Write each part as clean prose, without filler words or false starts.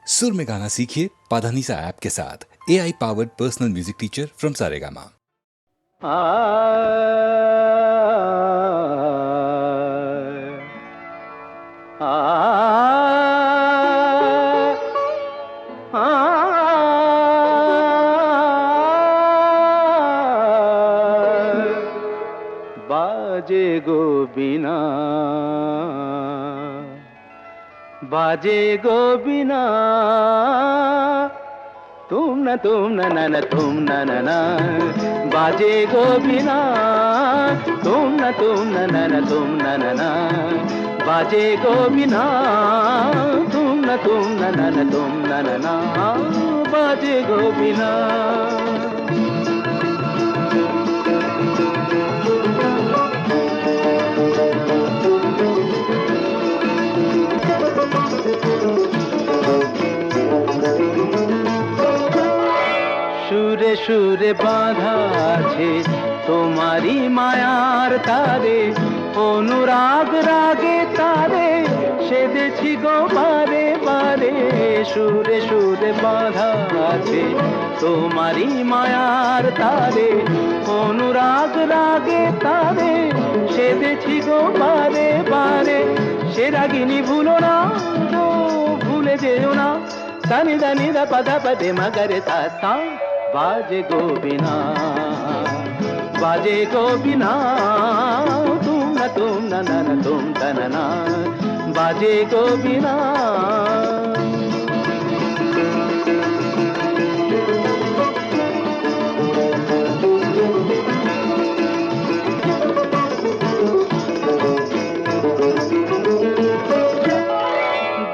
सुर में गाना सीखिए पाधानीसा ऐप के साथ। AI powered personal music teacher from Saregama. बाजे गो बिना, बाजे गो बिना, तुम न तुम न बाजे गो बिना, तुम न तुम न बाजे गो बिना, तुम न तुम न बाजे गो बिना। সুরে সুরে বাঁধা আছে তোমারি মায়ার তারে, অনুরাগ রাগে তারে সেদেছি গো বারে বারে। সুরে সুরে বাঁধা আছে তোমারি মায়ার তারে, অনুরাগ রাগে তারে সেদেছি গো বারে বারে। সে রাগিনী ভুলো না গো, ভুলে যেও না, দানি দানি দা পদা পদে মগরে তা সা। बाजे गो बिना, बाजे गो बिना, तुम न तुम तनना बाजे गो बिना।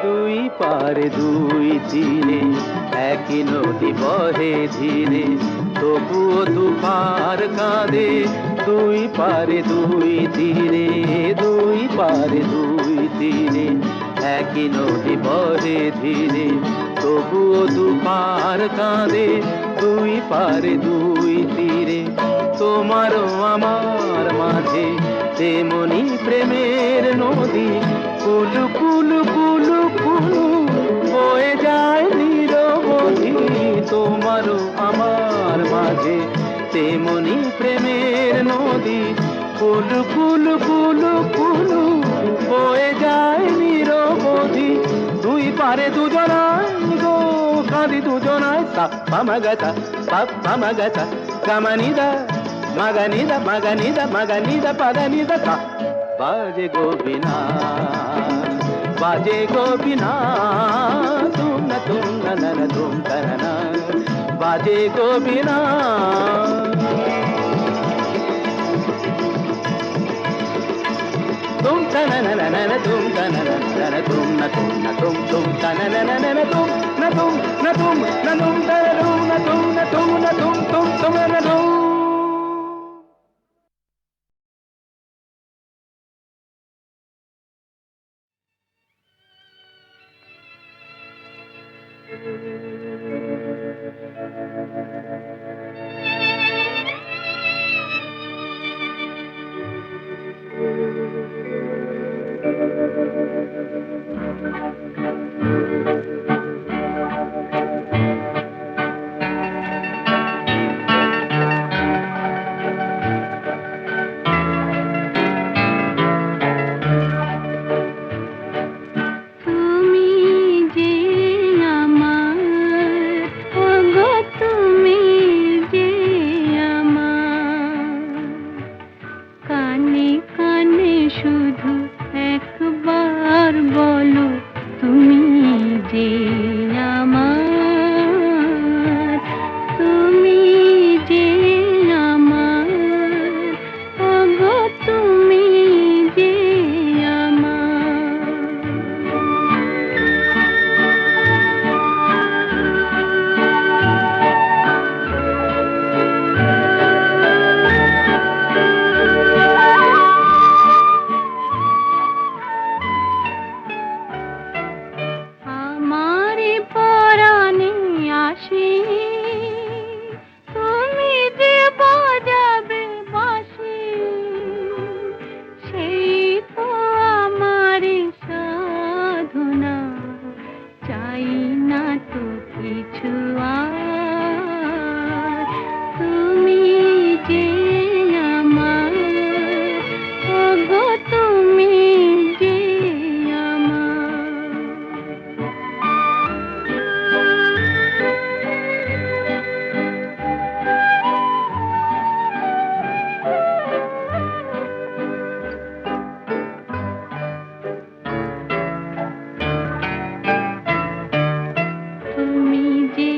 দুই পারে দুই তীরে একই নদী বহে ধীরে, তবুও দুপার কাঁদে। দুই পারে দুই তীরে, দুই পারে দুই তীরে একই নদী বহে ধীরে, তবুও দুপার কাঁদে। দুই পারে দুই তীরে তোমারও আমার মাঝে তেমনি প্রেমের নদী, কুলু কুলু কুলু কুলু বয়ে যায় নিরবধি। তোমারও আমার মাঝে তেমনি প্রেমের নদী, কুলু কুলু কুলু কুলু বয়ে যায় নিরবধি। দুই পারে দুজনায় গো কাঁদি দুজনায়, সা পামাগাতা পামাগাতা গামানিদা মাগানিদা মাগানিদা মাগানিদা পাদানিদা সা। बाजे गो बिना, बाजे गो बिना, तुम न तुम तनना बाजे गो बिना। तुम तनना तुम तनना तुम न तुम तनना तुम न तुम न तुम न तुम न तुम न तुम न तुम न तुम। আমার ছোঁয়ার তুমি যে আমার, ওগো তুমি যে তুমি যে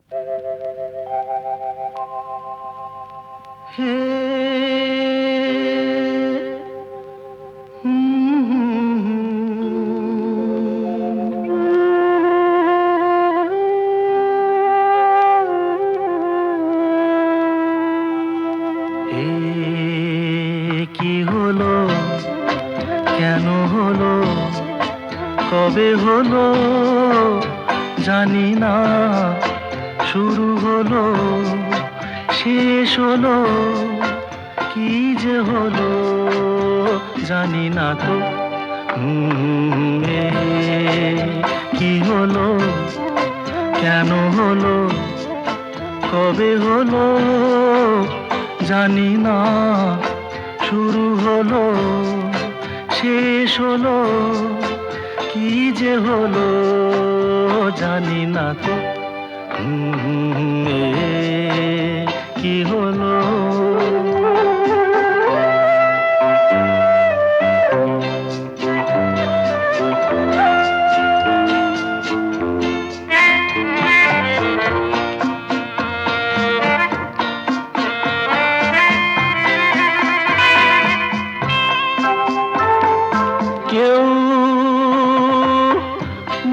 হে কি হলো, কেন হলো, কবে হলো জানি না, শুরু হলো শেষ হলো, কি যে হলো জানি না তো। কি হলো, কেন হলো, কবে হলো জানি না, শুরু হলো শেষ হলো, কি যে হলো জানি না তো। কি হলো, কেউ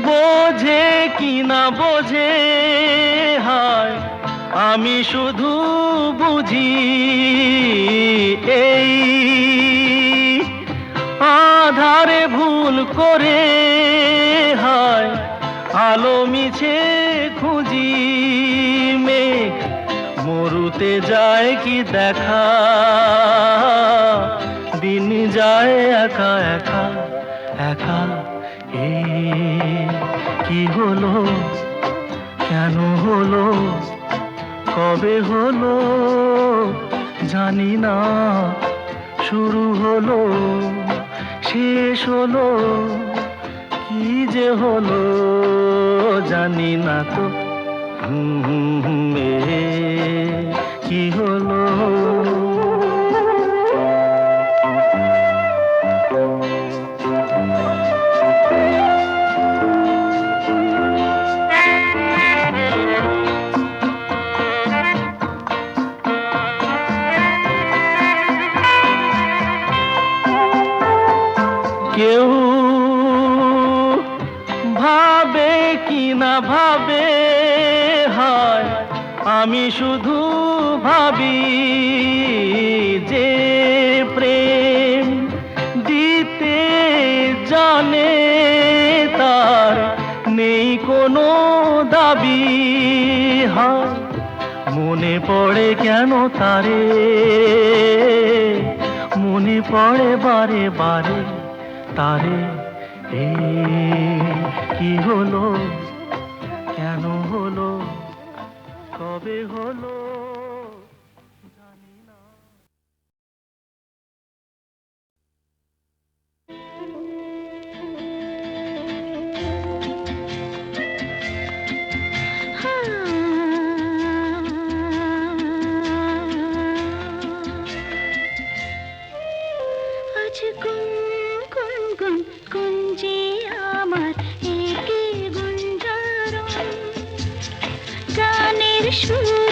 বোঝে কি না বোঝে, হায় আমি শুধু বুঝি এই আধারে ভুল করে, হায় আলো মিছে খুঁজি, মেঘ মরুতে যায় কি দেখা, দিন যায় একা একা একা। কি হলো, কেন হলো, কবে হলো জানি না, শুরু হলো শেষ হলো, কি যে হলো জানি না তো। কি হলো, কেউ ভাবে কি না ভাবে, হায় আমি শুধু ভাবি যে প্রেম দিতে জানে, তার নেই কোনো দাবি, হায় মনে পড়ে কেন তারে, মনে পড়ে বারে বারে তারে। কি হলো, কেন হলো, কবে হলো জানি না। আজ গুন গুন গুন গুঞ্জে আমার একে গুঞ্জারণ, গানের সুর